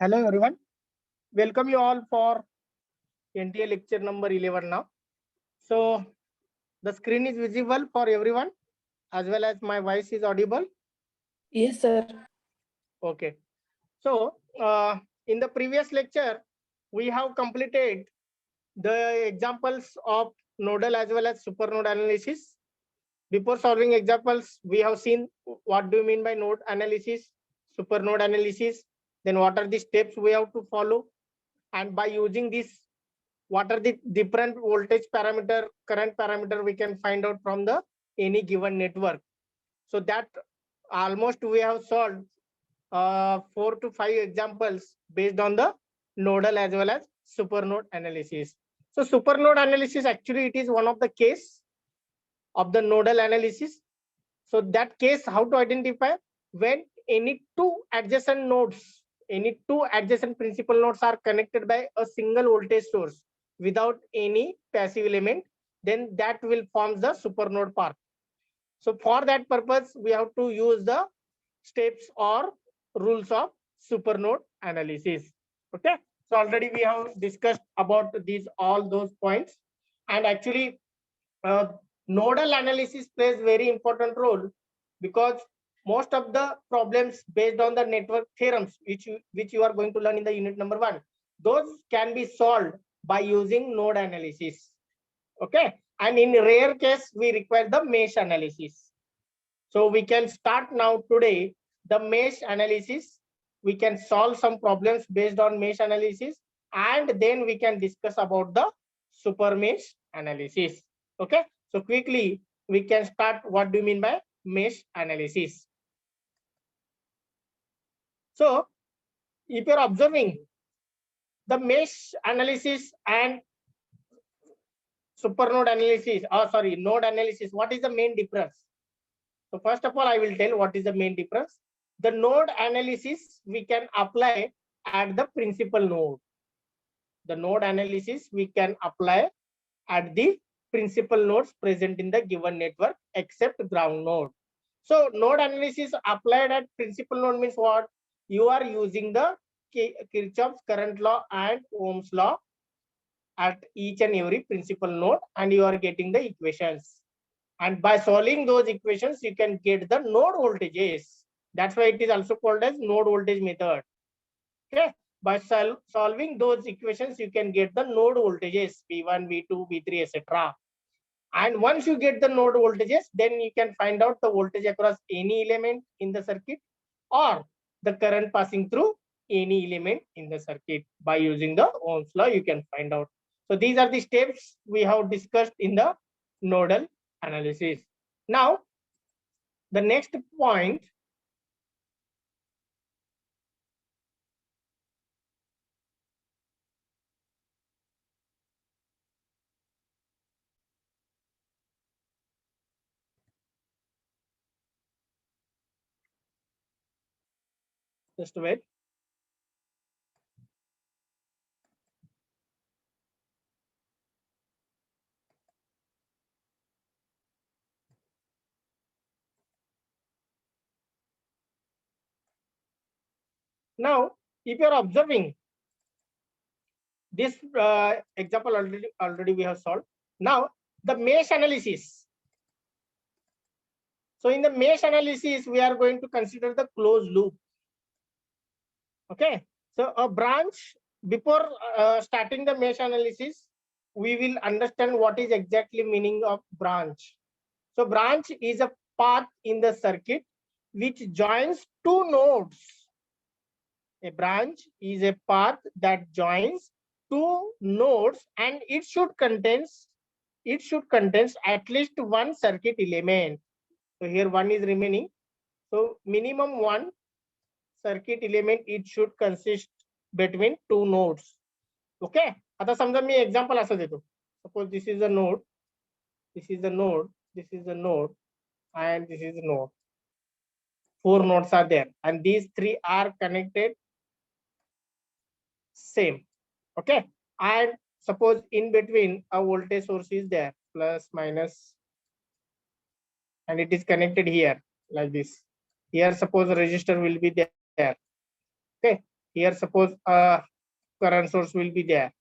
Hello everyone, welcome you all for NTA lecture number 11 now. So the screen is visible for everyone as well as my voice is audible. Yes, sir. Okay. So in the previous lecture, we have completed the examples of nodal as well as supernode analysis. Before solving examples, we have seen what do you mean by node analysis, supernode analysis, then what are the steps we have to follow, and by using this, what are the different voltage parameter, current parameter we can find out from the any given network. So that almost we have solved 4 to 5 examples based on the nodal as well as supernode analysis. So supernode analysis, actually it is one of the case of the nodal analysis. So that case, how to identify when any two adjacent nodes, any two adjacent principal nodes are connected by a single voltage source without any passive element, then that will form the supernode part. So for that purpose, we have to use the steps or rules of supernode analysis. Okay. So already we have discussed about these all those points, and actually uh, nodal analysis plays very important role because most of the problems based on the network theorems which you are going to learn in the unit number 1, those can be solved by using node analysis. Okay, and in rare case we require the mesh analysis. So we can start now today the mesh analysis. We can solve some problems based on mesh analysis, and then we can discuss about the super mesh analysis. Okay, so quickly we can start. What do you mean by mesh analysis? So if you're observing the mesh analysis and supernode analysis, node analysis, what is the main difference? So first of all, I will tell what is the main difference. The node analysis we can apply at the principal node. The node analysis we can apply at the principal nodes present in the given network except ground node. So node analysis applied at principal node means what? You are using the Kirchhoff's current law and Ohm's law at each and every principal node, and you are getting the equations. And by solving those equations, you can get the node voltages. That's why it is also called as node voltage method. Okay. By solving those equations, you can get the node voltages V1, V2, V3, etc. And once you get the node voltages, then you can find out the voltage across any element in the circuit or the current passing through any element in the circuit. By using the Ohm's law, you can find out. So these are the steps we have discussed in the nodal analysis. Now, the next point, just wait. Now, if you are observing this example already we have solved. Now, the mesh analysis. So in the mesh analysis, we are going to consider the closed loop. Okay. So a branch, before starting the mesh analysis, we will understand what is exactly meaning of branch. So branch is a path in the circuit which joins two nodes. A branch is a path that joins two nodes, and it should contains at least one circuit element. So here one is remaining. So minimum one circuit element it should consist between two nodes. Okay. आता समजा मी example असं देतो. Suppose this is a node, this is a node, this is a node, and this is a node. 4 nodes are there, and these 3 are connected same. Okay. And suppose in between a voltage source is there, plus minus, and it is connected here like this. Here suppose a resistor will be there. Okay. Here suppose current source will be there.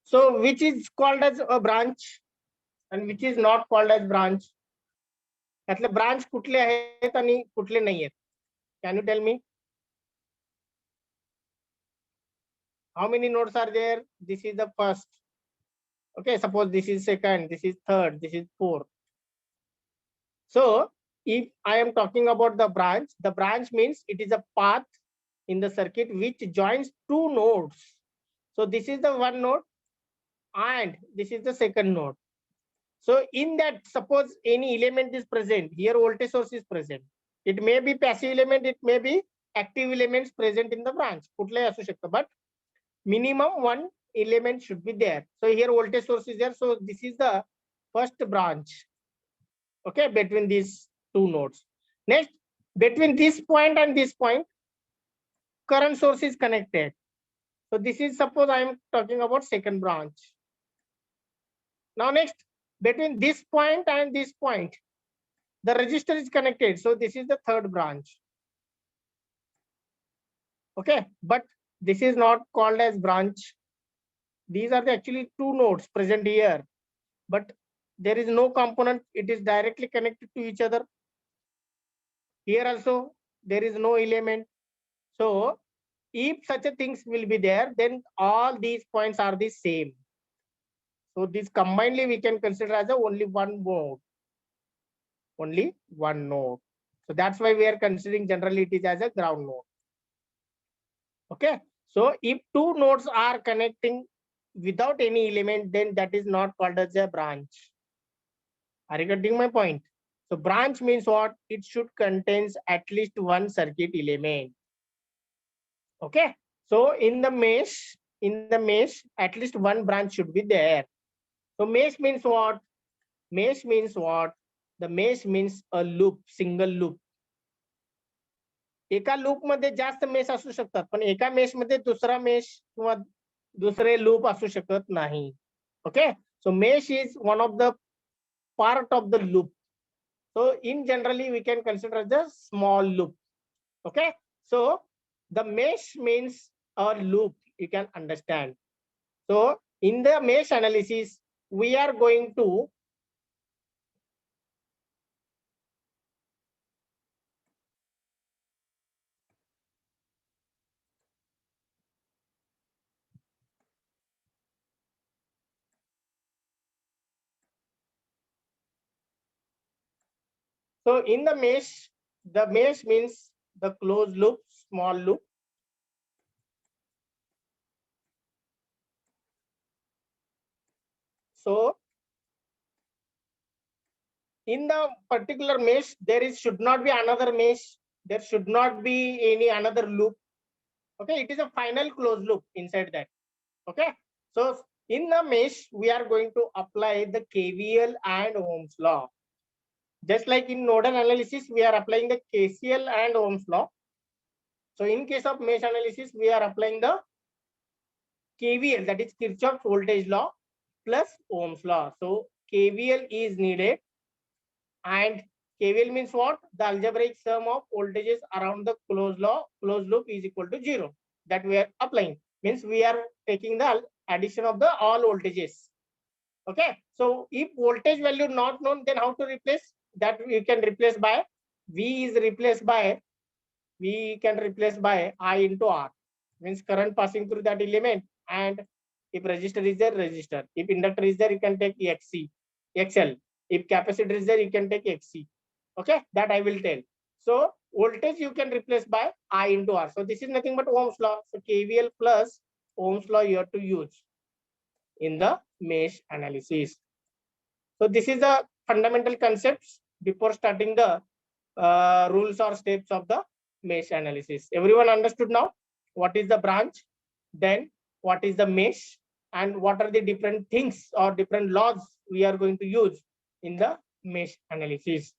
So which is called as a branch and which is not called as branch? यातले branch कुठले आहेत आणि कुठले नाही आहेत? Can you tell me? How many nodes are there? This is the first. Okay, suppose this is second, this is third, this is fourth. So if I am talking about the branch means it is a path in the circuit which joins two nodes. So this is the one node and this is the second node. So in that, suppose any element is present, here voltage source is present. It may be passive element, it may be active elements present in the branch. कुठलाही असू शकतं, but minimum one element should be there. So here voltage source is there. So this is the first branch. Okay, between these two nodes. Next, between this point and this point, current source is connected. So this is, suppose I am talking about second branch. Now next, between this point and this point, the resistor is connected. So this is the third branch. Okay, but this is not called as branch. These are the actually two nodes present here, but there is no component. It is directly connected to each other. Here also there is no element. So if such a things will be there, then all these points are the same. So this combinedly we can consider as a only one node. Only one node. So that's why we are considering generally it is as a ground node. Okay. So if two nodes are connecting without any element, then that is not called as a branch. Are you getting my point? So branch means what? It should contains at least one circuit element. Okay. So in the mesh, at least one branch should be there. So mesh means what? Mesh means what? The mesh means a loop, single loop. एका loop मध्ये जास्त mesh असू शकतात, पण एका mesh मध्ये दुसरा mesh किंवा दुसरे लूप असू शकत नाही. Okay. So mesh is one of the part of the loop. So in generally we can consider the small loop. Okay. So the mesh means a loop, you can understand. So in the mesh analysis, we are going to so in the mesh means the closed loop, small loop. So in the particular mesh, should not be another mesh. There should not be any another loop. Okay, it is a final closed loop inside that. Okay, so in the mesh, we are going to apply the KVL and Ohm's law. Just like in nodal analysis, we are applying the KCL and Ohm's law. So in case of mesh analysis, we are applying the KVL, that is Kirchhoff's voltage law plus Ohm's law. So KVL is needed, and KVL means what? The algebraic sum of voltages around the closed loop is equal to 0. That we are applying. Means we are taking the addition of the all voltages. Okay. So if voltage value not known, then how to replace? That we can replace by we can replace by I into R. Means current passing through that element, and if resistor is there, resistor. If inductor is there, you can take XL. If capacitor is there, you can take XC. Okay, that I will tell. So voltage you can replace by I into R. So this is nothing but Ohm's law. So KVL plus Ohm's law you have to use in the mesh analysis. So this is the fundamental concepts before starting the rules or steps of the mesh analysis. Everyone understood now what is the branch, then what is the mesh, and what are the different things or different laws we are going to use in the mesh analysis.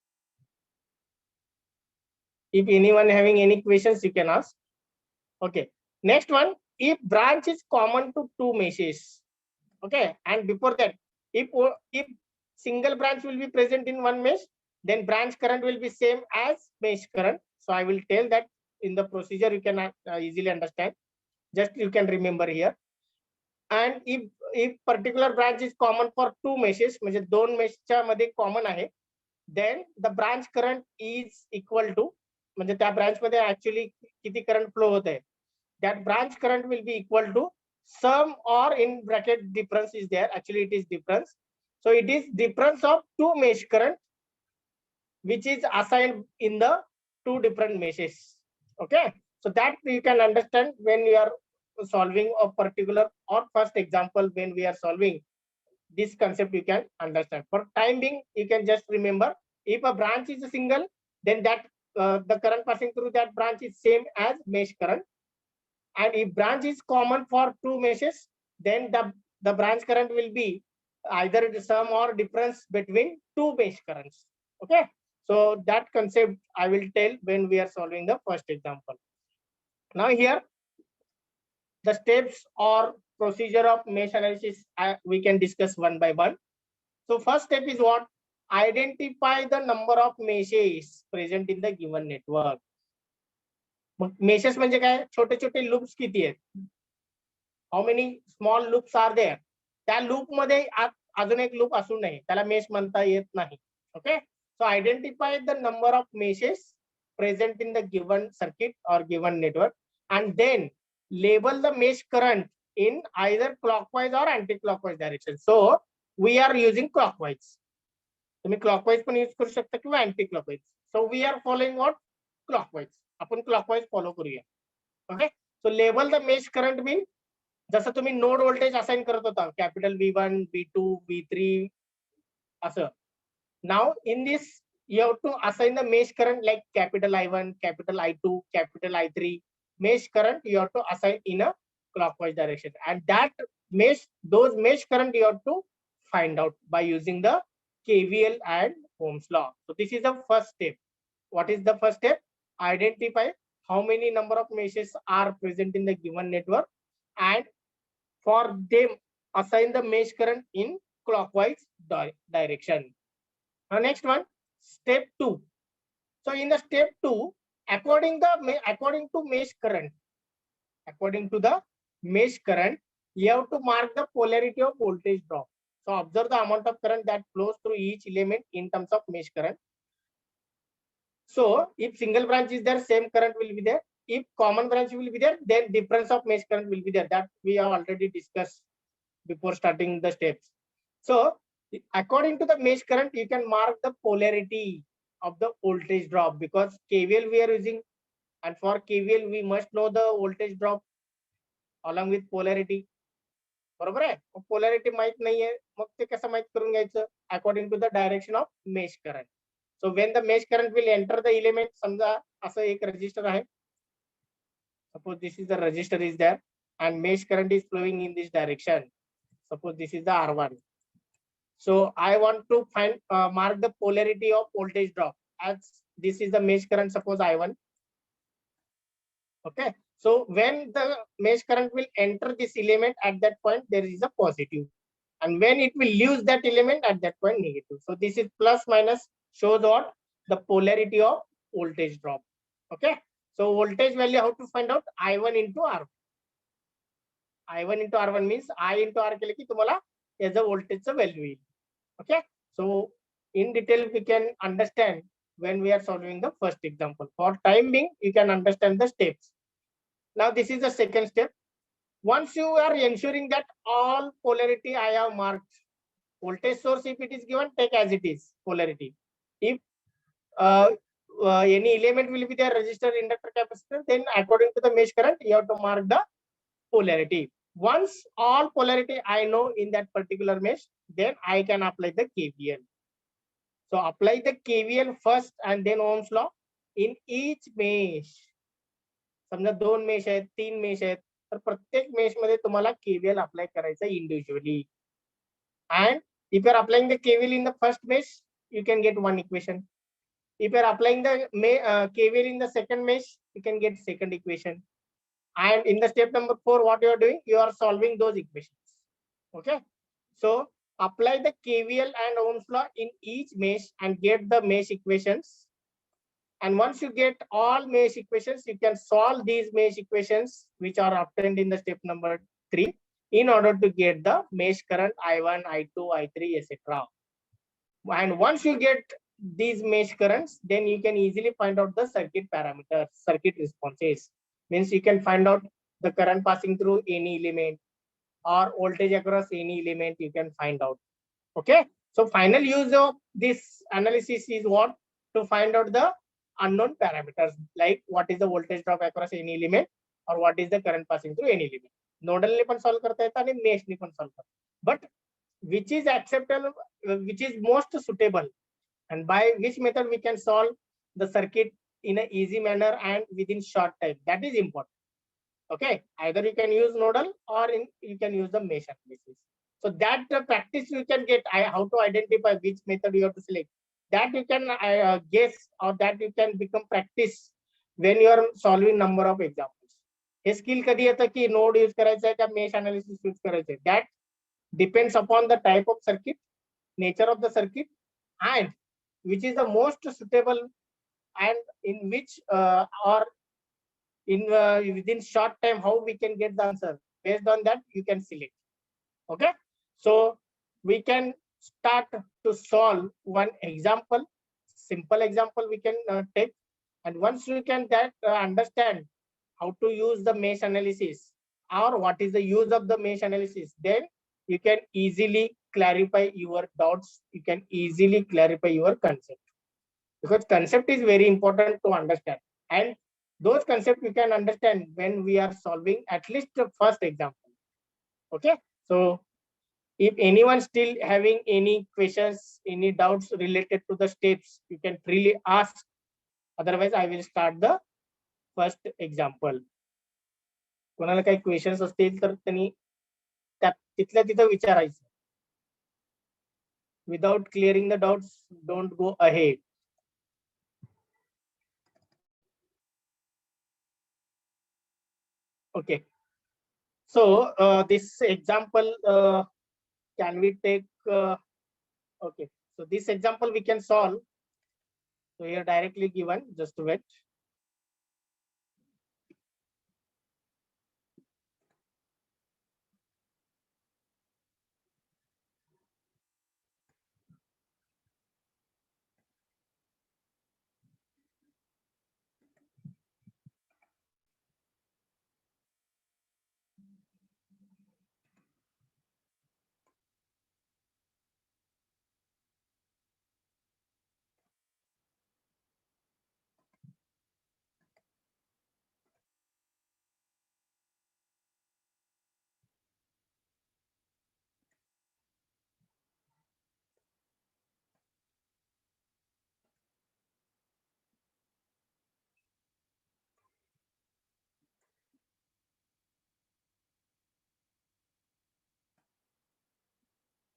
If anyone having any questions, you can ask. Okay. Next one, if branch is common to two meshes. Okay. And before that, if single branch will be present in one mesh, then branch current will be same as mesh current. So I will tell that in the procedure you can easily understand. Just you can remember here. And if particular branch is common for two meshes, म्हणजे दोन मेशच्या मध्ये common आहे, then the branch current is equal to, म्हणजे त्या branch मध्ये actually किती current flow होत आहे, that branch current will be equal to sum, or in bracket difference is there, actually it is difference. So it is difference of two mesh current which is assigned in the two different meshes. Okay, so that you can understand when you are solving a particular, or first example when we are solving this concept, you can understand. For time being, you can just remember, if a branch is a single, then that the current passing through that branch is same as mesh current. And if branch is common for two meshes, then the branch current will be either the sum or difference between two mesh currents. Okay, so that concept I will tell when we are solving the first example. Now here, the steps or procedure of mesh analysis we can discuss one by one. So first step is what? Identify the number of meshes present in the given network. Meshes म्हणजे काय? छोटे छोटे loops किती आहेत? How many small loops are there? त्या loop मध्ये अजून एक लूप असू नये, त्याला मेश म्हणता येत नाही. Okay, so identify the number of meshes present in the given circuit or given network, and then label the mesh current in either clockwise or anti-clockwise direction. So we are using clockwise. तुम्ही clockwise पण use करू शकता किंवा anti clockwise. So we are following what? Clockwise. आपण clockwise follow करूया. Okay, so label the mesh current mean, जसं तुम्ही node voltage assign करत होता, कॅपिटल V1, V2, V3 असं. Now in this you have to assign the mesh current like capital I1, capital I2, capital I3. Mesh current you have to assign in a clockwise direction, and that those mesh current you have to find out by using the KVL and Ohm's law. So this is the first step. What is the first step? Identify how many number of meshes are present in the given network, and for them assign the mesh current in clockwise direction. Now next one, step 2. So in the step 2, according to mesh current, you have to mark the polarity of voltage drop. So observe the amount of current that flows through each element in terms of mesh current. So if single branch is there, same current will be there. If common branch will be there, then difference of mesh current will be there. That we have already discussed before starting the steps. So according to the mesh current, you can mark the polarity of the voltage drop, because KVL we are using, and for KVL we must know the voltage drop along with polarity. बरोबर आहे? Polarity माहित नाहीये, मग ते कसं माहित करून घ्यायचं? According to the direction of mesh current. So when the mesh current will enter the element, समजा असं एक रजिस्टर आहे, suppose this is the register is there and mesh current is flowing in this direction. Suppose this is the R1. So I want to find mark the polarity of voltage drop, as this is the mesh current, suppose I1. Okay, so when the mesh current will enter this element, at that point there is a positive, and when it will lose that element, at that point negative. So this is plus minus shows what? The polarity of voltage drop. Okay, so voltage value how to find out? I1 into R1. I1 into R1 means I into R केले की तुम्हाला याचं voltageचं value येईल. Okay, so in detail we can understand when we are solving the first example. For time being, you can understand the steps. Now this is the second step. Once you are ensuring that all polarity I have marked, voltage source if it is given, take as it is polarity. If any element will be there, resistor, inductor, capacitor, then according to the mesh current you have to mark the polarity. Once all polarity I know in that particular mesh, then I can apply the KVL. So apply the KVL first and then Ohm's law in each mesh. समजा दोन mesh आहेत, तीन mesh आहेत, तर प्रत्येक mesh मध्ये तुम्हाला KVL apply करायचा individually. And if you are applying the KVL in the first mesh, you can get one equation. If you are applying the KVL in the second mesh, you can get second equation. And in the step number 4, what you are doing? You are solving those equations. Okay, so apply the KVL and Ohm's law in each mesh and get the mesh equations. And once you get all mesh equations, you can solve these mesh equations which are obtained in the step number 3 in order to get the mesh current I1, I2, I3, etc. And once you get these mesh currents, then you can easily find out the circuit parameters, circuit responses. Means you can find out the current passing through any element or voltage across any element, you can find out. Okay. So final use of this analysis is what? To find out the unknown parameters, like what is the voltage drop across any element or what is the current passing through any element. Nodal ने पण solve करता येतं आणि mesh ने पण solve करता. But which is acceptable, which is most suitable, and by which method we can solve the circuit in an easy manner and within short time, that is important. Okay, either you can use nodal or you can use the mesh analysis. So that practice you can get, how to identify which method you have to select, that you can guess, or that you can become practice when you are solving number of examples. Hey skill कधी येतं की node use करायचं आहे का mesh analysis use करायचं आहे, that depends upon the type of circuit, nature of the circuit, and which is the most suitable, and in which or in within short time how we can get the answer. Based on that you can select. Okay, so we can start to solve one example, simple example we can take, and once you can that understand how to use the mesh analysis or what is the use of the mesh analysis, then you can easily clarify your doubts, you can easily clarify your concept, because concept is very important to understand, and those concepts you can understand when we are solving at least the first example. Okay, so if anyone still having any questions, any doubts related to the steps, you can freely ask. Otherwise, I will start the first example. कोणाला काही questions असतील तर त्यांनी तिथल्या तिथं विचारायचं. Without clearing the doubts, don't go ahead. Okay. So this example, can we take? Okay. So this example we can solve. So here directly given. Just wait.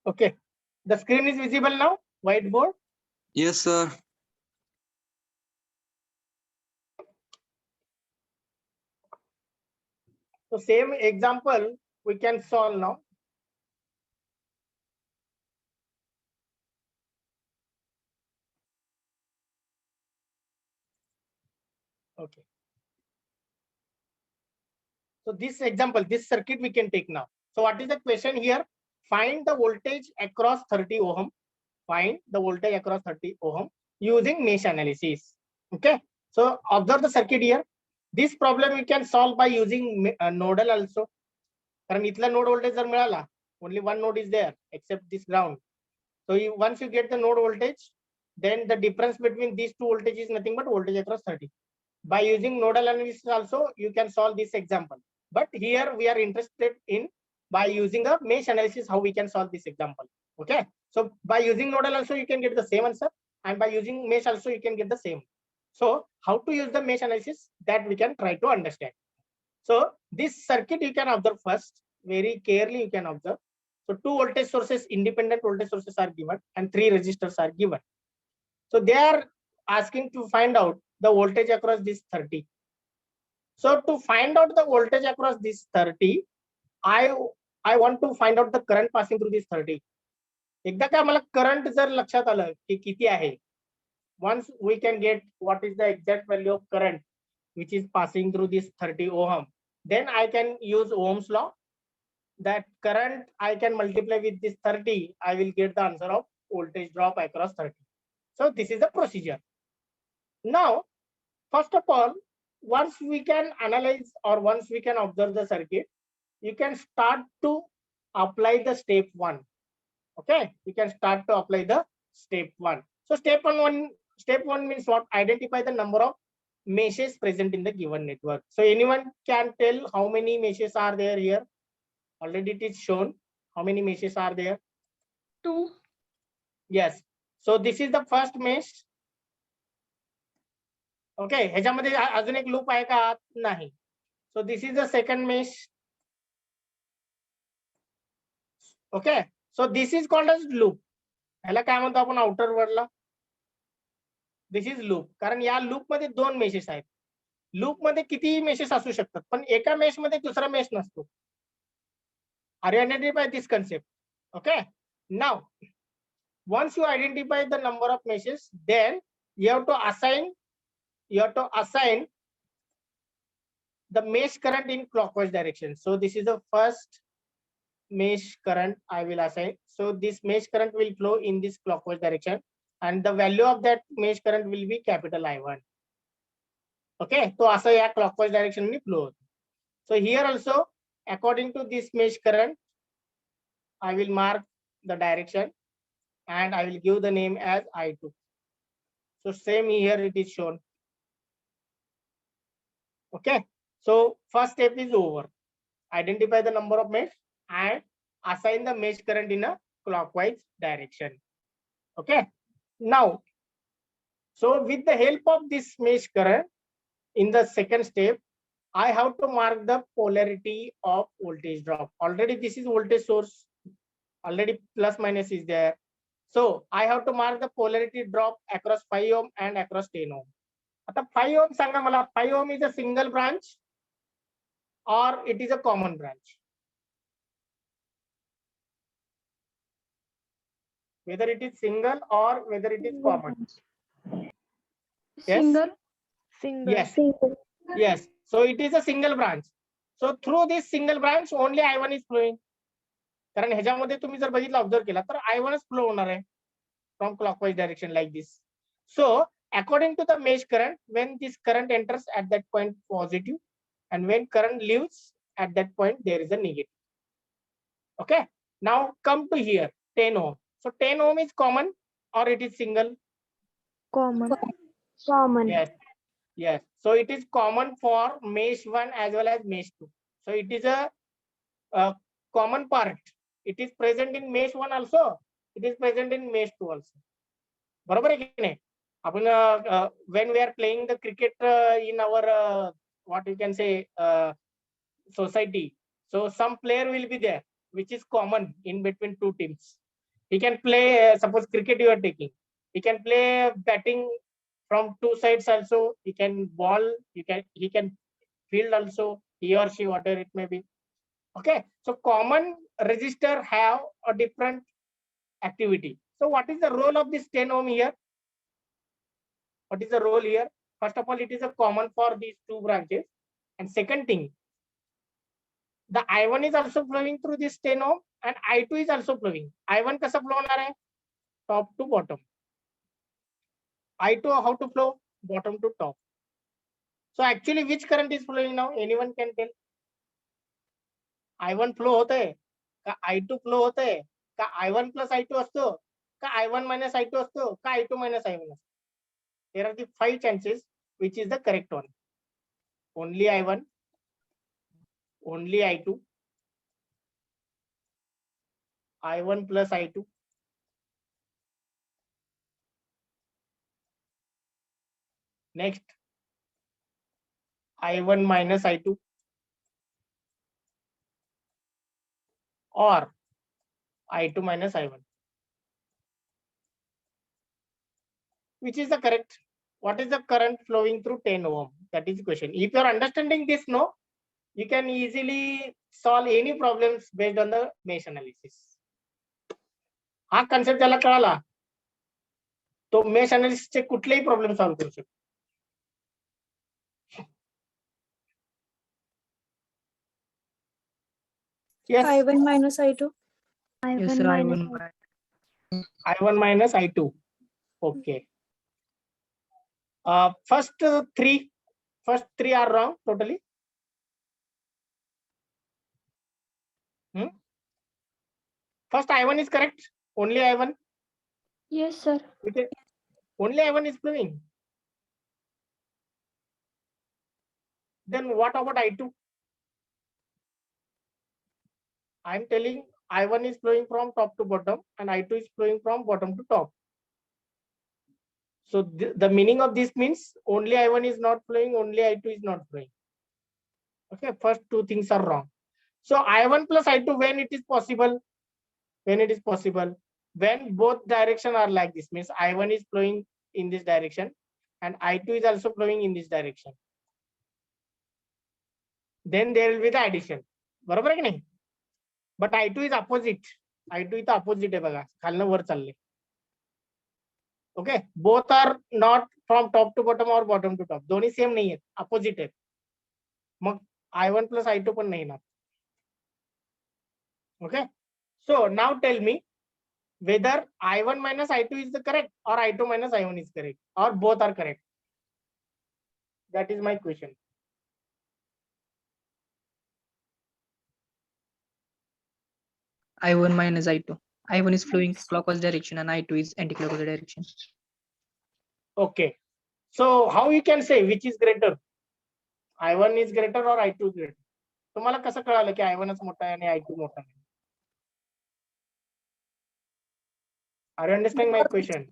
Okay. The screen is visible now. Whiteboard. Yes, sir. So same example we can solve now. Okay. So this example, this circuit we can take now. So what is the question here? Find the voltage across 30 ohm. Find the voltage across 30 ohm using mesh analysis. Okay. So observe the circuit here. This problem we can solve by using nodal also. कारण इथला node voltage जर मिळाला, only one node is there except this ground. So once you get the node voltage, then the difference between these two voltages is nothing but voltage across 30. By using nodal analysis also, you can solve this example. But here we are interested in by using a mesh analysis, how we can solve this example. Okay. So by using nodal also, you can get the same answer. And by using mesh also, you can get the same. So how to use the mesh analysis, that we can try to understand. So this circuit you can observe first, very carefully you can observe. So two voltage sources, independent voltage sources are given and three resistors are given. So they are asking to find out the voltage across this 30. So to find out the voltage across this 30, I want to find out the current passing through this 30. एकदा का मला current जर लक्षात आलं की किती आहे, once we can get what is the exact value of current which is passing through this 30 ohm, then I can use Ohm's law. That current I can multiply with this 30, I will get the answer of voltage drop across 30. So this is the procedure. Now, first of all, once we can analyze or once we can observe the circuit, you can start to apply the step 1. Okay, you can start to apply the step 1. So step one means what? Identify the number of meshes present in the given network. So anyone can tell how many meshes are there here? Already it is shown. How many meshes are there? 2. Yes. So this is the first mesh. Okay, ह्याच्यामध्ये अजून एक loop आहे का? नाही. So this is the second mesh. Okay, so this is called as loop. ह्याला काय म्हणतो आपण आउटर वर्डला? This is loop. कारण या लूप मध्ये 2 मेशेस आहेत. लूप मध्ये कितीही मेशेस असू शकतात, पण एका मेश मध्ये दुसरा मेश नसतो. Are you identify this concept? Okay, now once you identify the number of meshes, then you have to assign the mesh current in clockwise direction. So this is the first mesh current I will assign. So this mesh current will flow in this clockwise direction, and the value of that mesh current will be capital I1. Okay, so asa ya clockwise direction ni flow. So here also, according to this mesh current, I will mark the direction and I will give the name as I2. So same here it is shown. Okay, so first step is over. Identify the number of mesh and assign the mesh current in a clockwise direction. Okay, now, so with the help of this mesh current, in the second step, I have to mark the polarity of voltage drop. Already this is voltage source. Already plus minus is there. So I have to mark the polarity drop across 5 ohm and across 10 ohm. आता 5 ohm सांगा मला, 5 ohm is a single branch or it is a common branch? Whether it is single or whether it is common? Yes? Single. Yes. Yes. So it is a single branch. So through this single branch only I1 is flowing. कारण ह्याच्यामध्ये तुम्ही जर बघितलं observe केला तर I1 flow होणार आहे from clockwise direction like this. So according to the mesh current, when this current enters at that point positive and when current leaves at that point there is a negative. Okay, now come to here 10 ohm. So 10 ohm is common or it is single? Common. Yes, so it is common for mesh 1 as well as mesh 2. So it is a common part. It is present in mesh 1 also, it is present in mesh 2 also. बरोबर आहे की नाही? आपण when we are playing the cricket in our what you can say society, so some player will be there which is common in between two teams. He can play suppose cricket you are taking, he can play batting from two sides also, he can ball, he can field also, he or she whatever it may be. Okay, so common resistor have a different activity. So what is the role of this 10 ohm here? What is the role here? First of all, it is a common for these two branches. And second thing, the I1 is also flowing through this 10 ohm and I2 is also flowing. I1 कसा flow होणार आहे? Top to bottom. I2 how to flow? Bottom to top. So actually which current is flowing now? Anyone can tell? I1 flow होत आहे का I2 flow होत आहे का I1 plus I2 असतो का I1 minus I2 असतो का I2 minus I1 असतो? There are the 5 chances which is the correct one. Only I1, only I2, I1 plus I2, next I1 minus I2, or I2 minus I1. Which is the correct? What is the current flowing through 10 ohm? That is the question. If you are understanding this, no, you can easily solve any problems based on the mesh analysis. हा concept त्याला कळाला? तो mesh अनालिसिसचे कुठलेही problem solve करू शकतो. Yes, I1 minus I2. Yes, I1 sir. minus I1 minus I2. Okay. First three are wrong totally. First I1 is correct. Only I1. Yes, sir. Okay. Only I1 is flowing. Then what about I2? I'm telling I1 is flowing from top to bottom and I2 is flowing from bottom to top. So the meaning of this means only I1 is not flowing, only I2 is not flowing. Okay, first two things are wrong. So I1 plus I2 when it is possible? When it is possible? When both direction are like this, means I1 is flowing in this direction and I2 is also flowing in this direction. Then there will be the addition. बरोबर आहे की नाही? But I2 is opposite. I2 is opposite आहे बघा, खालनं वर चालले. Okay, both are not from top to bottom or bottom to top. दोन्ही same नाही आहेत, opposite आहेत. मग I1 plus I2 पण नाही ना. Okay, so now tell me whether I1 minus I2 is the correct or I2 minus I1 is correct or both are correct. That is my question. I1 minus I2. I1 is flowing clockwise direction and I2 is anti-clockwise direction. Okay, so how you can say which is greater? I1 is greater or I2 is greater? तुम्हाला कसं कळालं की I1 च मोठा आहे आणि I2 मोठा आहे? Are you understanding my question?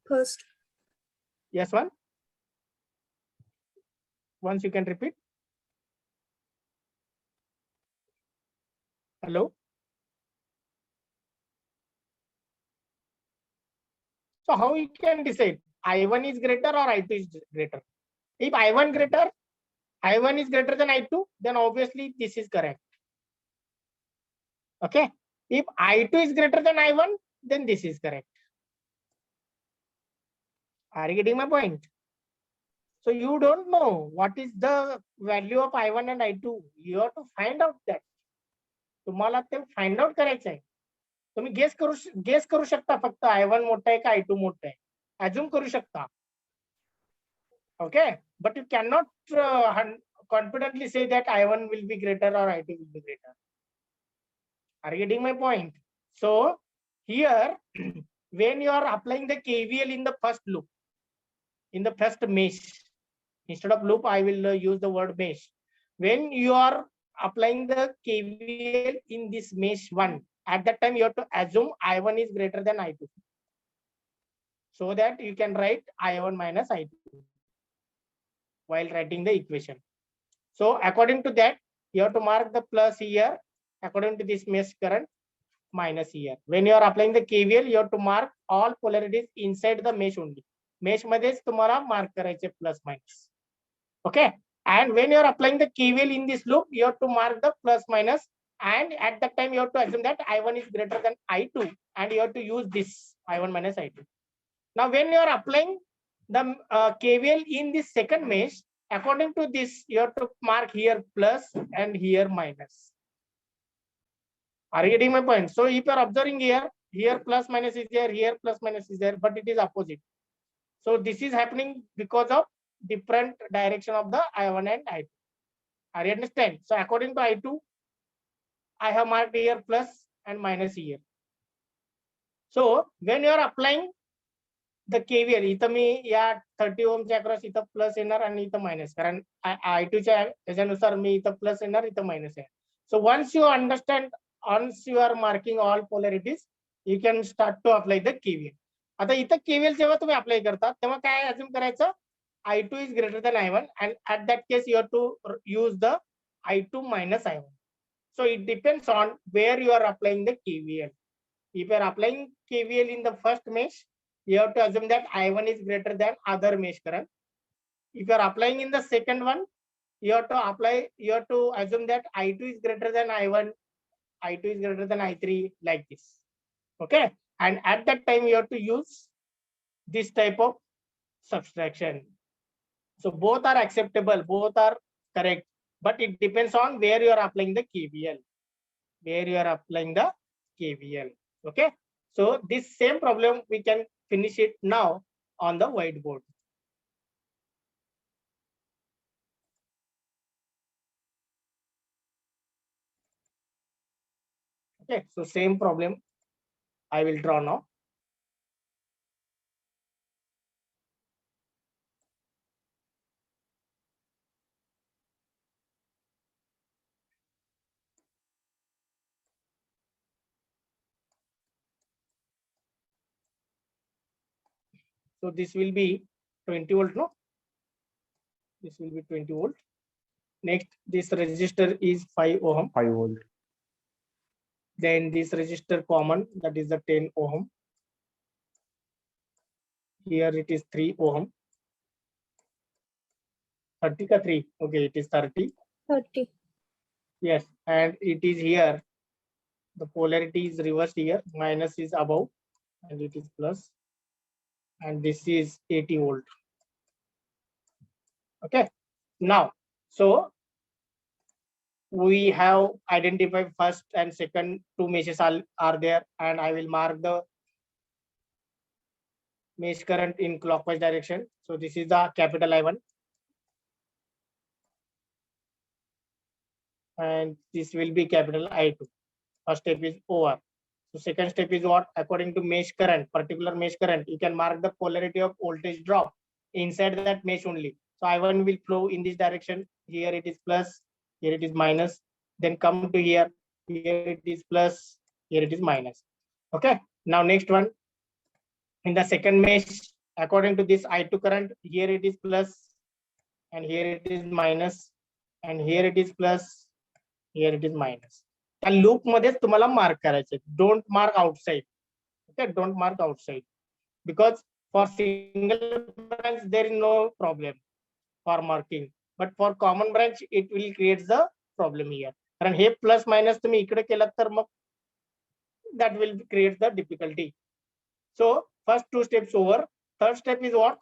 First. Yes, one. Once you can repeat. Hello. So how you can decide I1 is greater or I2 is greater? If I1 is greater than I2, then obviously this is correct. Okay. If I2 is greater than I1, then this is correct. Are you getting my point? So you don't know what is the value of I1 and I2. You have to find out that. तुम्हाला ते find out करायचं आहे. तुम्ही guess करू शकता फक्त I1 मोठा आहे का I2 मोठा आहे. अज्युम करू शकता. Okay, but you cannot confidently say that I1 will be greater or I2 will be greater. Are you getting my point? So here, when you are applying the KVL in the first loop, in the first mesh, instead of loop, I will use the word mesh. When you are applying the KVL in this mesh 1, at that time you have to assume I1 is greater than I2. So that you can write I1 minus I2 while writing the equation. So according to that, you have to mark the plus here, according to this mesh current, minus here. When you are applying the KVL, you have to mark all polarities inside the mesh only. Mesh मध्येच तुम्हाला mark करायचे plus minus. Okay. And when you are applying the KVL in this loop, you have to mark the plus minus. And at that time, you have to assume that I1 is greater than I2. And you have to use this I1 minus I2. Now, when you are applying the KVL in this second mesh, according to this, you have to mark here plus and here minus. Are you getting my point? So if you are observing here plus minus is there, here plus minus is there, but it is opposite. So this is happening because of different direction of the I1 and I2. Are you understand? So according to I2, I have marked here plus and minus here. So when you are applying the KVL, इथं मी या 30 ओमच्या across इथं plus येणार आणि इथं minus, कारण I2 च्या त्याच्यानुसार मी इथं प्लस येणार इथं मायनस आहे. So once you understand, once you are marking all polarities, you can start to apply the KVL. आता इथं KVL जेव्हा तुम्ही अप्लाय करता तेव्हा काय अज्युम करायचं, I2 is greater than I1, and at that case you have to use the I2 minus I1. So it depends on where you are applying the KVL. If you are applying KVL in the first mesh, you have to assume that I1 is greater than other mesh current. If you are applying in the second one, you have to assume that I2 is greater than I1, I2 is greater than I3, like this. Okay, and at that time you have to use this type of subtraction. So both are acceptable, both are correct, but it depends on where you are applying the KVL. Where you are applying the KVL. Okay. So this same problem we can finish it now on the whiteboard. Okay. So same problem I will draw now. So this will be 20 volt, no? This will be 20 volt. Next, this resistor is 5 ohm. 5 volt. Then this resistor common, that is the 10 ohm. Here it is 3 ohm. 30 ka 3. Okay, it is 30. 30. Yes, and it is here. The polarity is reversed here. Minus is above, and it is plus. And this is 80 volt. Okay. Now, so we have identified first and second two meshes are there, and I will mark the mesh current in clockwise direction. So this is the capital I1, and this will be capital I2. First step is over. So second step is what? According to mesh current, particular mesh current, you can mark the polarity of voltage drop inside that mesh only. So I1 will flow in this direction. Here it is plus, here it is minus. Then come to here, here it is plus, here it is minus. Okay. Now next one, in the second mesh, according to this I2 current, here it is plus, and here it is minus, and here it is plus, here it is minus. त्या loop मध्येच तुम्हाला mark करायचे. Don't mark outside. Okay, don't mark outside, because for single branch there is no problem for marking, but for common branch it will create the problem here. कारण हे plus minus तुम्ही इकडे केलात तर मग that will create the difficulty. So first two steps over. Third step is what?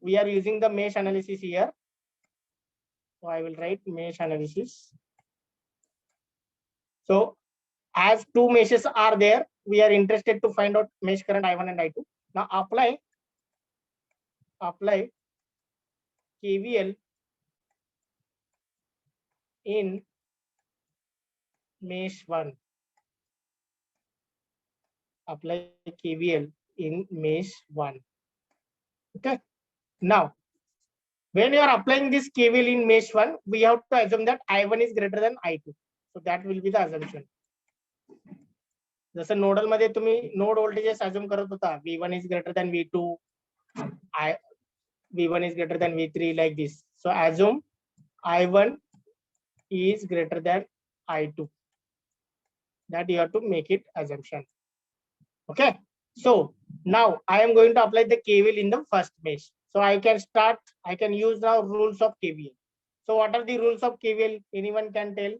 We are using the mesh analysis here. So I will write mesh analysis. So as two meshes are there, we are interested to find out mesh current I1 and I2. Now apply KVL in mesh 1. Apply KVL in mesh 1. Okay. Now, when you are applying this KVL in mesh 1, we have to assume that I1 is greater than I2. So that will be the assumption. जसं nodal मध्ये तुम्ही node voltages assume करत होता, V1 is greater than V2, V1 is greater than V3, like this. So assume I1 is greater than I2. That you have to make it assumption. Okay. So now I am going to apply the KVL in the first mesh. So I can use now rules of KVL. So what are the rules of KVL? Anyone can tell?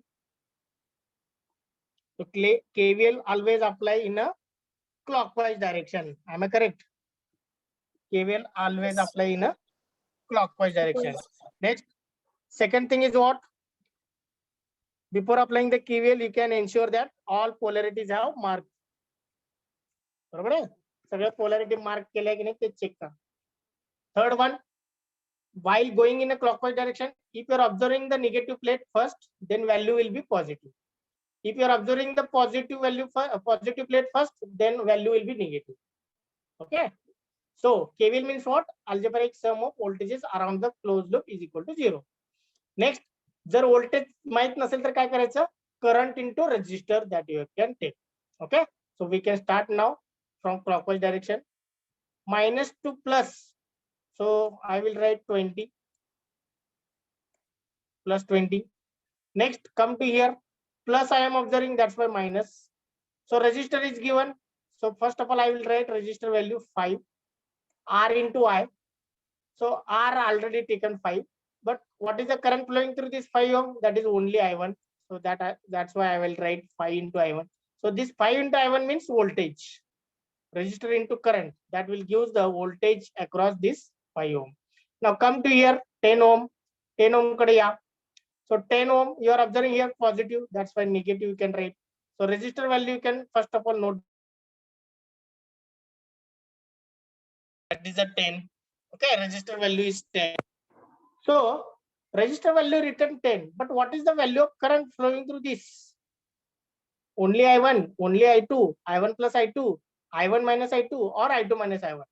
So KVL always apply in a clockwise direction. Am I correct? KVL always Yes. apply in a clockwise direction. Next, second thing is what? Before applying the KVL, you can ensure that all polarities have marked. बरोबर आहे? सगळ्या polarity mark केल्या की नाही ते check करा. Third one, while going in a clockwise direction, if you are observing the negative plate first, then value will be positive. If you are observing the positive plate first, then value will be negative. Okay. So KVL means what? Algebraic sum of voltages around the closed loop is equal to 0. Next, जर voltage माहित नसेल तर काय करायचं? Current into resistor that you can take. Okay. So we can start now from clockwise direction. Minus to plus. So I will write 20 plus 20. Next, come to here. Plus I am observing, that's why minus. So resistor is given. So first of all, I will write resistor value 5. R into I. So R already taken 5. But what is the current flowing through this 5 ohm? That is only I1. So that's why I will write 5 into I1. So this 5 into I1 means voltage. resistor into current, that will give the voltage across this 5 ohm. Now come to here 10 ohm. 10 ohm kade ya. So 10 ohm you are observing here positive, that's why negative you can write. So resistor value you can first of all note that is a 10. Okay, resistor value is 10. So resistor value written 10, but what is the value of current flowing through this? Only I1, only I2, I1 plus I2, I1 minus I2, or I2 minus I1?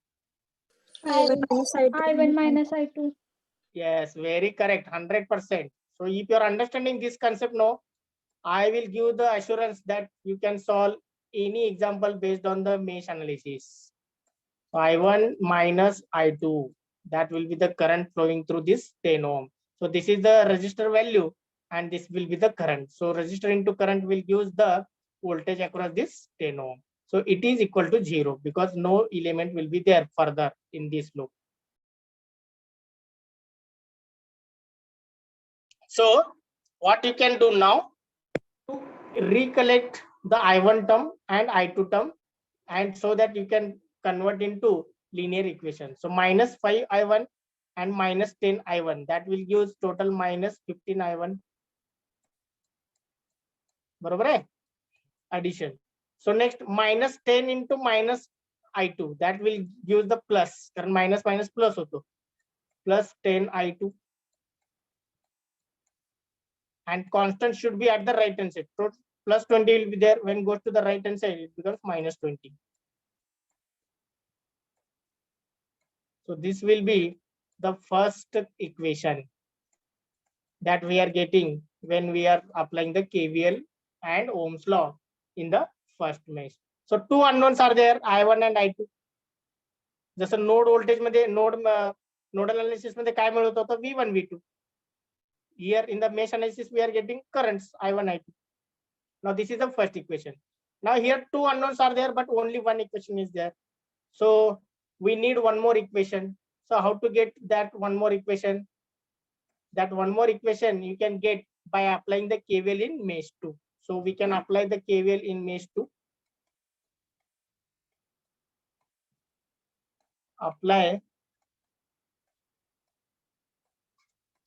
I1 minus I2. I1 minus I2. Yes, very correct, 100%. So if you are understanding this concept now, I will give the assurance that you can solve any example based on the mesh analysis. So I1 minus I2, that will be the current flowing through this 10 ohm. So this is the resistor value and this will be the current. So resistor into current will give the voltage across this 10 ohm. So it is equal to 0 because no element will be there further in this loop. So what you can do now, to recollect the I1 term and I2 term, and so that you can convert into linear equation. So minus 5 I1 and minus 10 I1, that will give total minus 15 I1. बरोबर है? Addition. So next minus 10 into minus I2, that will give the plus, कारण minus minus plus होतो, plus 10 I2, and constant should be at the right hand side. So plus 20 will be there. When goes to the right hand side, it becomes minus 20. So this will be the first equation that we are getting when we are applying the KVL and Ohm's law in the first mesh. So two unknowns are there, I1 and I2. जसं node voltage मध्ये nodal analysis मध्ये काय मिळत होतं, V1 V2. Here in the mesh analysis we are getting currents I1 I2. Now this is the first equation. Now here two unknowns are there, but only one equation is there. So we need one more equation. So how to get that one more equation? That one more equation you can get by applying the KVL in mesh 2. So we can apply the KVL in mesh 2. Apply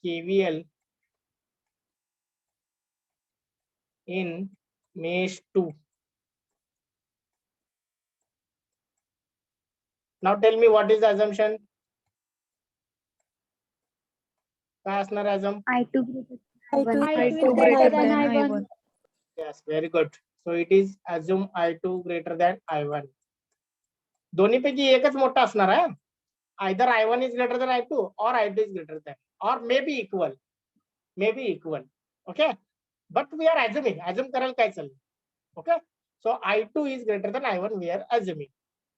KVL in mesh 2. Now tell me what is the assumption? काय असणार assumption? I2 I2 greater than than I1. I1. Yes, very good. So it is assume I2 greater than I1. दोन्ही पैकी एकच मोठा असणार आहे. Either I1 is greater than I2 or I2 is greater than, or maybe equal. Maybe equal. Okay. But we are assuming. Assume करायला काय चाललंय. Okay. So I2 is greater than I1 we are assuming.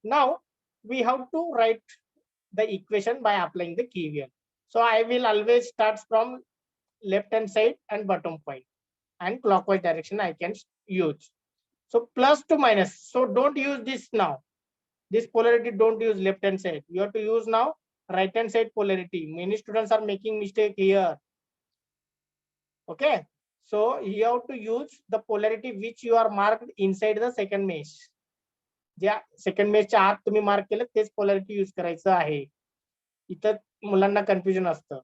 Now we have to write the equation by applying the KVL. So I will always start from left hand side and bottom point, and clockwise direction I can use. So plus to minus. So don't use this now. This polarity don't use left hand side. You have to use now right hand side polarity. Many students are making mistake here. Okay. So you have to use the polarity which you are marked inside the second mesh. ज्या second मेशच्या आत तुम्ही mark केलं तेच polarity use करायचं आहे. इथं मुलांना confusion असतं.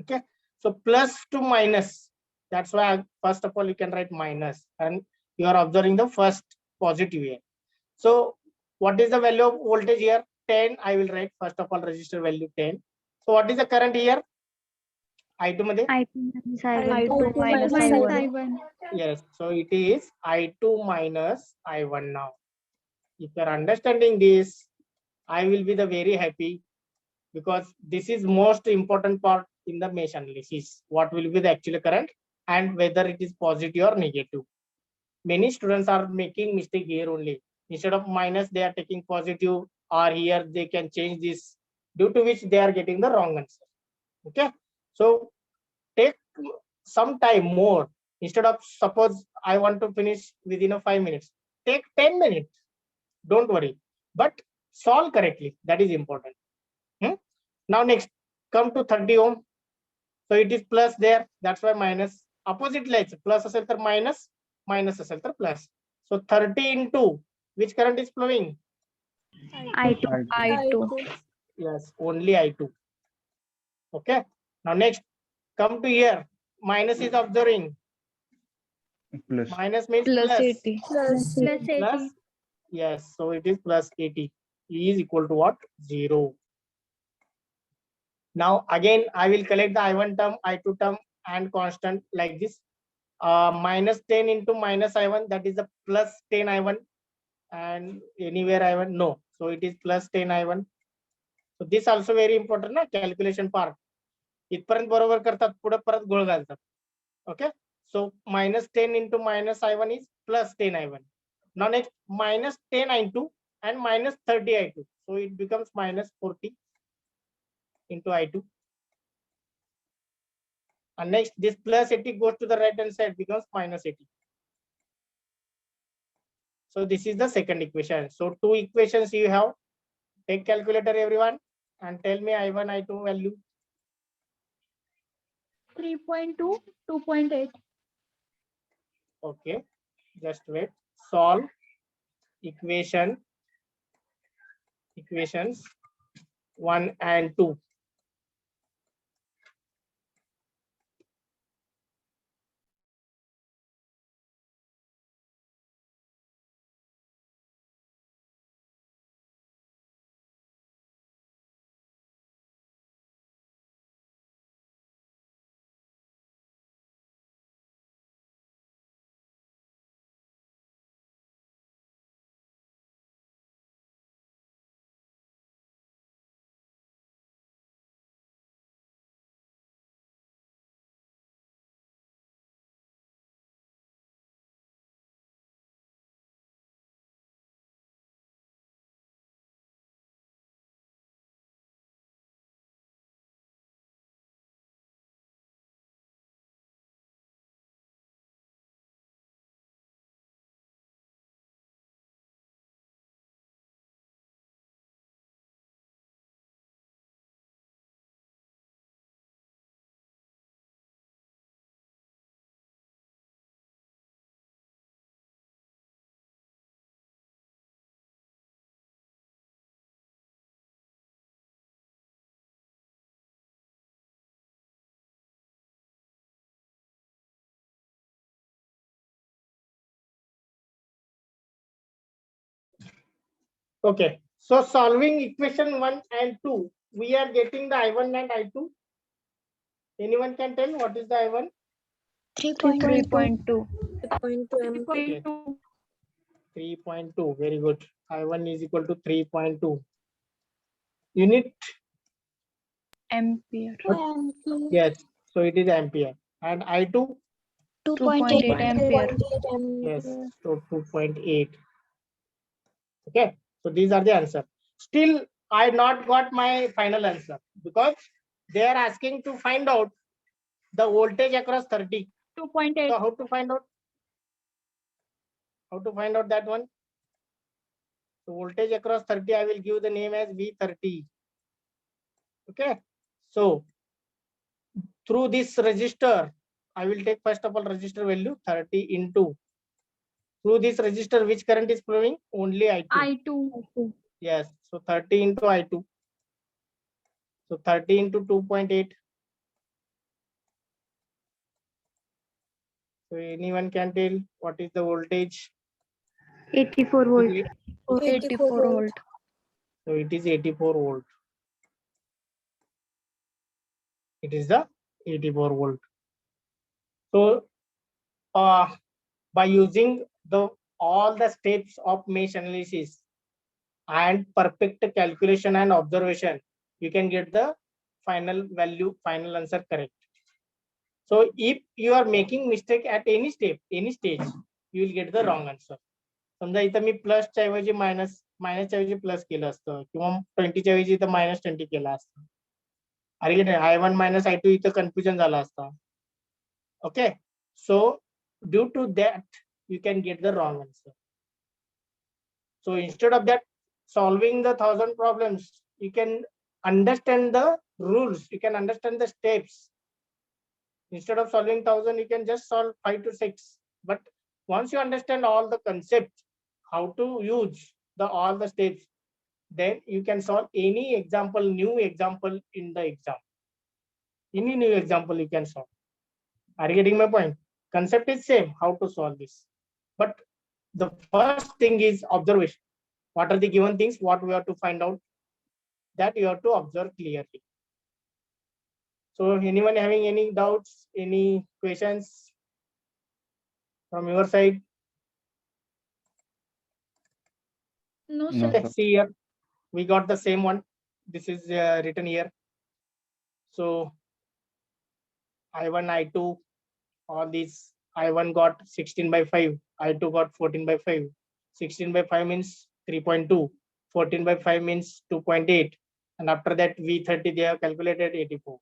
Okay. So plus to minus, that's why first of all you can write minus, कारण you are observing the first positive here. So what is the value of voltage here? 10. I will write first of all resistor value 10. So what is the current here? I2 मध्ये I2 I2 minus minus I1. yes, so it is I2 minus I1 now. If you are understanding this, I will be the very happy, because this is most important part in the mesh analysis. What will be the actual current and whether it is positive or negative. Many students are making mistake here only. Instead of minus, they are taking positive, or here they can change this, due to which they are getting the wrong answer. Okay. So take some time more. Instead of, suppose I want to finish within 5 minutes, take 10 minutes. Don't worry, but solve correctly. That is important. Now next, come to 30 ohm. So it is plus there. That's why minus. Opposite lights. Plus असेल तर minus, minus असेल तर plus. So 30 into which current is flowing? I2. Yes, only I2. Okay. Now next, come to here. Minus is observing. Plus. Minus means Plus plus. 80. Plus. Yes, so it is plus 80. E is equal to what? 0. Now again, I will collect the I1 term, I2 term and constant like this. Minus 10 into minus I1, that is the plus 10 I1. And anywhere I1, no. So it is plus 10 I1. So this also very important na calculation part. इथपर्यंत बरोबर करतात, पुढे परत गोळ घालतात. Okay. So minus 10 into minus I1 is plus 10 I1. Now next, minus 10 I2 and minus 30 I2. So it becomes minus 40 into I2. And next, this plus 80 goes to the right hand side, becomes minus 80. So this is the second equation. So two equations you have. Take calculator everyone and tell me I1, I2 value. 3.2, 2.8. Okay, just wait. Solve equations 1 and 2. Okay, so solving equation 1 and 2, we are getting the I1 and I2. Anyone can tell what is the I1? 3.2. Okay. 3.2, very good. I1 is equal to 3.2. Unit? Ampere. Yes, so it is ampere. And I2? 2.8 ampere. Yes, so 2.8. Okay, so these are the answer. Still, I not got my final answer because they are asking to find out the voltage across 30. 2.8. So how to find out? How to find out that one? So voltage across 30, I will give the name as V30. Okay, so through this resistor, I will take first of all resistor value 30 into. Through this resistor, which current is flowing? Only I2. I2. Yes, so 30 into I2. So 30 into 2.8. So anyone can tell what is the voltage? 84 volt. 84 volt. So it is 84 volt. It is the 84 volt. So by using all the steps of mesh analysis and perfect calculation and observation, you can get the final value, final answer correct. So if you are making mistake at any step, any stage, you will get the wrong answer. समजा इथं मी प्लसच्या ऐवजी मायनसच्या ऐवजी plus केलं असतं किंवा 20च्या ऐवजी इथं -20 केलं असतं. अरे I1 minus I2 इथं कन्फ्युजन झालं असतं. Okay, so due to that you can get the wrong answer. So instead of that solving the 1000 problems, you can understand the rules, you can understand the steps. Instead of solving 1000, you can just solve 5 to 6. But once you understand all the concepts, how to use the all the steps, then you can solve any example, new example in the exam. Any new example you can solve. Are you getting my point? Concept is same, how to solve this. But the first thing is observation. What are the given things? What we have to find out? That you have to observe clearly. So anyone having any doubts, any questions from your side? No, No, sir. sir. See here, we got the same one. This is written here. So I1, I2, all these. I1 got 16 by 5, I2 got 14 by 5. 16 by 5 means 3.2, 14 by 5 means 2.8, and after that V30 they have calculated 84.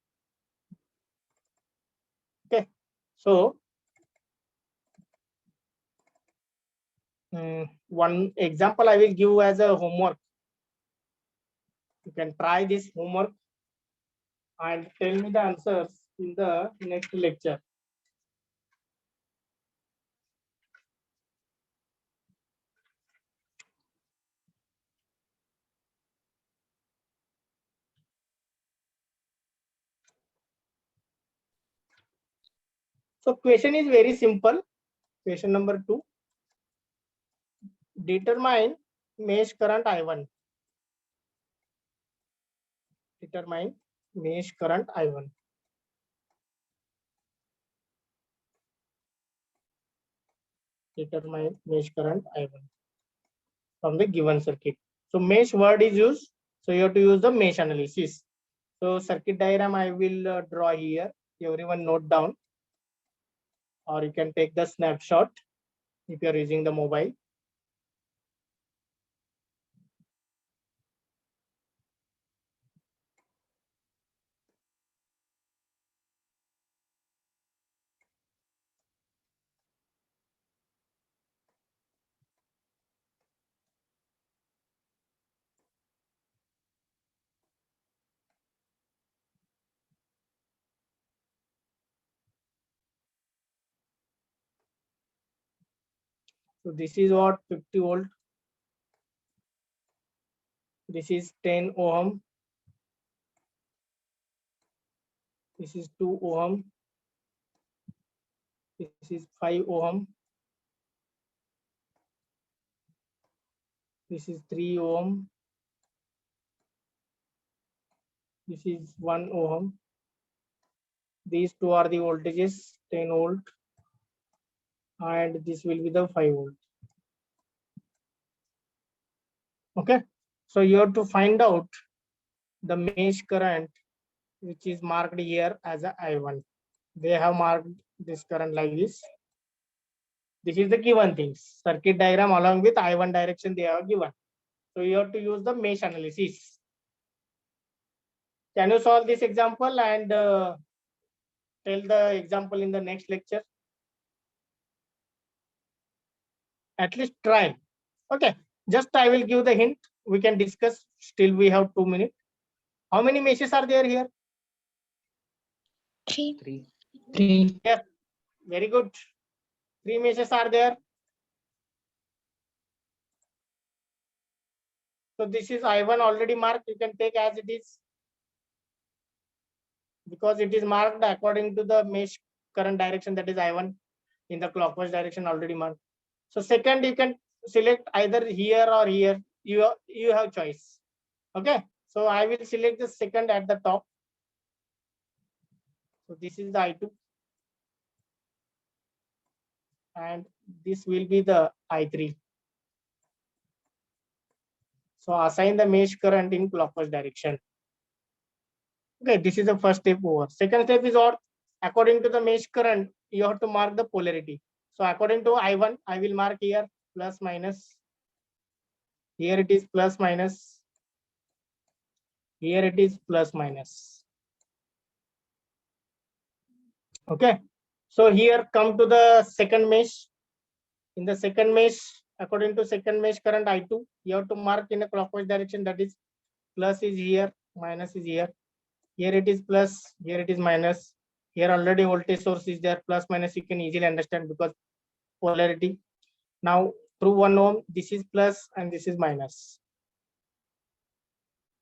Okay, so one example I will give as a homework. You can try this homework and tell me the answers in the next lecture. So question is very simple. Question number 2. Determine mesh current I1. Determine mesh current I1. Determine mesh current I1 from the given circuit. So mesh word is used. So you have to use the mesh analysis. So circuit diagram I will draw here. Everyone note down, or you can take the snapshot if you are using the mobile. So this is what 50 volt. This is 10 ohm. This is 2 ohm. This is 5 ohm. This is 3 ohm. This is 1 ohm. These two are the voltages, 10 volt, and this will be the 5 volt. Okay, so you have to find out the mesh current, which is marked here as a I1. They have marked this current like this. This is the given things. Circuit diagram along with I1 direction they have given. So you have to use the mesh analysis. Can you solve this example and tell the example in the next lecture? At least try. Okay, just I will give the hint. We can discuss. Still we have 2 minutes. How many meshes are there here? 3. 3. Very good. 3 meshes are there. So this is I1 already marked. You can take as it is, because it is marked according to the mesh current direction, that is I1 in the clockwise direction already marked. So second, you can select either here or here. You have choice. Okay. So I will select the second at the top. So this is the I2. And this will be the I3. So assign the mesh current in clockwise direction. Okay, this is the first step over. Second step is what? According to the mesh current, you have to mark the polarity. So according to I1, I will mark here plus minus. Here it is plus minus. Here it is plus minus. Okay. So here come to the second mesh. In the second mesh, according to second mesh current I2, you have to mark in a clockwise direction, that is plus is here, minus is here. Here it is plus, here it is minus. Here already voltage source is there, plus minus you can easily understand because polarity. Now through 1 ohm. This is plus and this is minus.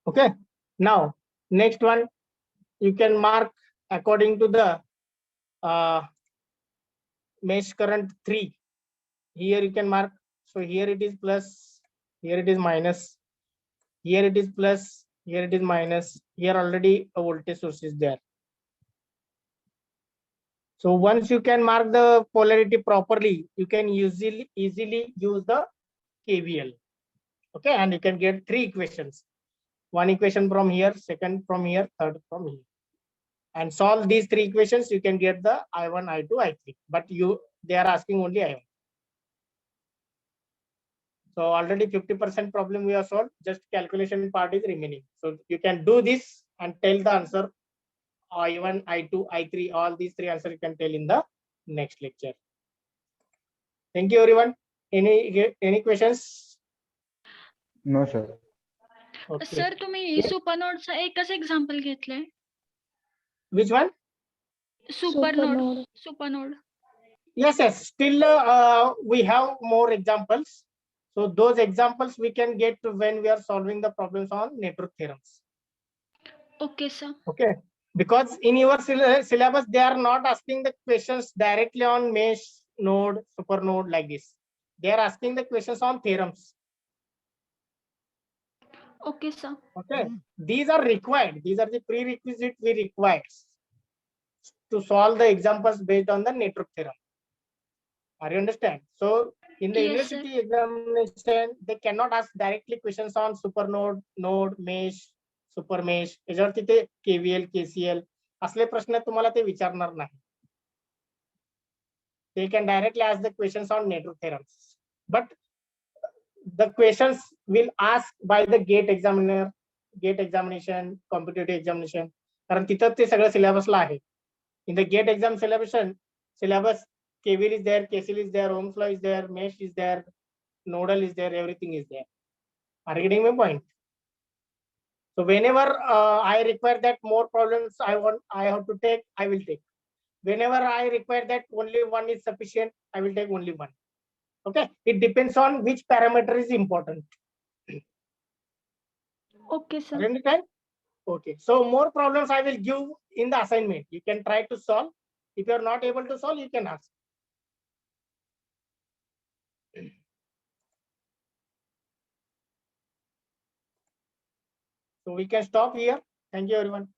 Okay. Now, next one, you can mark according to the mesh current 3. Here you can mark. So here it is plus, here it is minus, here it is plus, here it is minus. Here already a voltage source is there. So once you can mark the polarity properly, you can easily use the KVL. Okay, and you can get 3 equations. One equation from here, second from here, third from here. And solve these 3 equations, you can get the I1, I2, I3. But they are asking only I1. So already 50% problem we have solved, just calculation part is remaining. So you can do this and tell the answer I1, I2, I3, all these 3 answers you can tell in the next lecture. Thank you everyone. Any questions? No, sir. Okay. Sir तुम्ही सुपरनोडचा एकच example घेतलंय. Which one? Supernode. Yes. Still we have more examples. So those examples we can get when we are solving the problems on network theorems. Okay, sir. Okay. Because in your syllabus, they are not asking the questions directly on mesh, node, supernode like this. They are asking the questions on theorems. Okay, sir. Okay. These are required. These are the prerequisite we require to solve the examples based on the network theorem. Are you understand? So in the Yes, university examination, they cannot ask directly questions on supernode, node, mesh, super mesh. याच्यावरती ते KVL, KCL असले प्रश्न तुम्हाला ते विचारणार नाही. They can directly ask the questions on network theorems. But the questions will ask by the gate examiner, gate examination, competitive examination. कारण तिथं ते सगळं सिलेबसला आहे. In the gate exam syllabus, KVL is there, KCL is there, Ohm's law is there, mesh is there, nodal is there, everything is there. Are you getting my point? So whenever I require that more problems I have to take, I will take. Whenever I require that only one is sufficient, I will take only one. Okay, it depends on which parameter is important. Okay, sir. Understand? Okay, so more problems I will give in the assignment. You can try to solve. If you are not able to solve, you can ask. So we can stop here. Thank you, everyone.